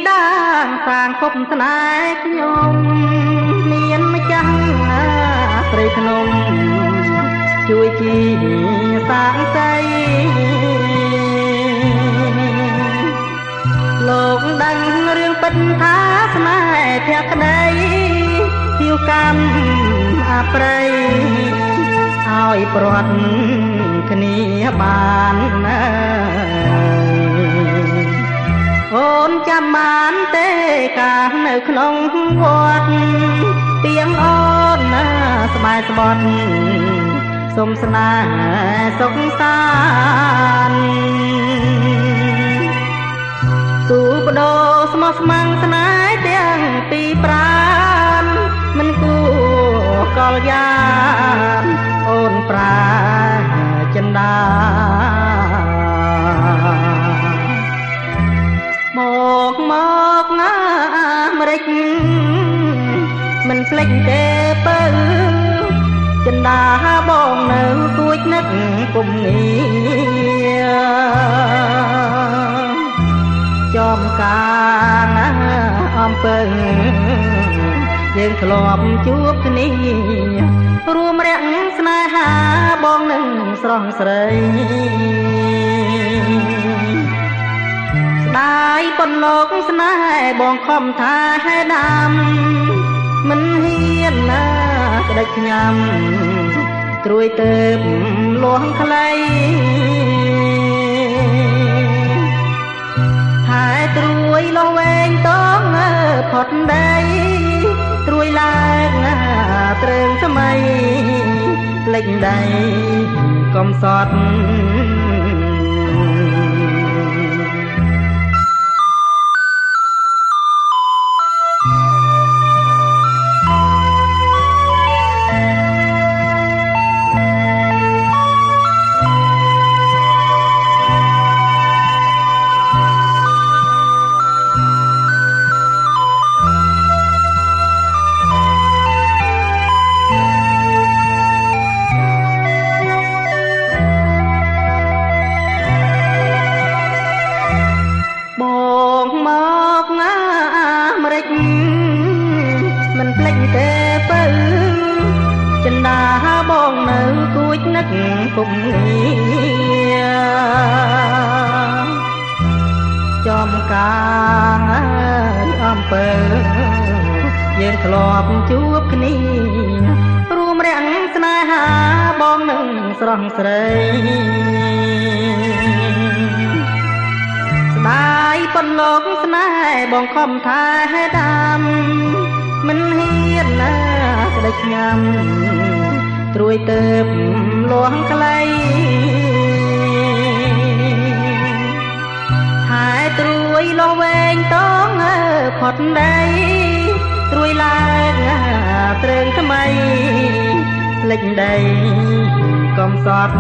ដាសាងភពស្នេហ៍ខ្ញុំមានម្ចាស់ព្រៃភ្នំជួយជីសាងសីលោកដឹងរឿងពិតថាស្នេហ៍ធាក់ក្តីជាកម្មអប្រៃឲ្យព្រាត់គ្នាបានអូនចាំបានទេកាលនៅក្នុងវត្តទៀងអូនស្បែកស្បត់សុំស្នេហ៍សុខសាន្តទូបដោស្មោះស្ម័គ្រស្នេហ៍ទាំងពីរប្រានមិនគួរកលយ៉ានអូនប្រាចិន្តាមកអាមេរិកមិនភ្លេចទេពើចិន្តាបងនៅគួចនឹកគុំងារចំការអំពើយើងធ្លាប់ជួបគ្នារួមរាក់ស្នេហាបងនឹងស្រស់ស្រីស្ដាយប៉ុនលោកស្នេហ៍បងខំថាហេដាំមិនហ៊ានណាក្តិចញ៉ាំត្រួយទៅលួងខ្លីហើយត្រួយលោះវែងតងផុតដីត្រួយឡើងត្រឹងថ្មីលេចដៃកំសត់មិនភ្លេចទេពើចិន្តាបងនៅគួចនឹកគុំងារចំការអំពើយើងធ្លាប់ជួបគ្នារួមរាក់ស្នេហាបងនឹងស្រស់ស្រីស្ដាយប៉ុនលោកស្នេហ៍បងខំថាហេដាំមិនហ៊ានណាក្តិចញ៉ាំត្រួយទៅលួងខ្លីហើយត្រួយលោះវែងតងផុតដីត្រួយឡើងត្រឹងថ្មីលេចដីកំសត់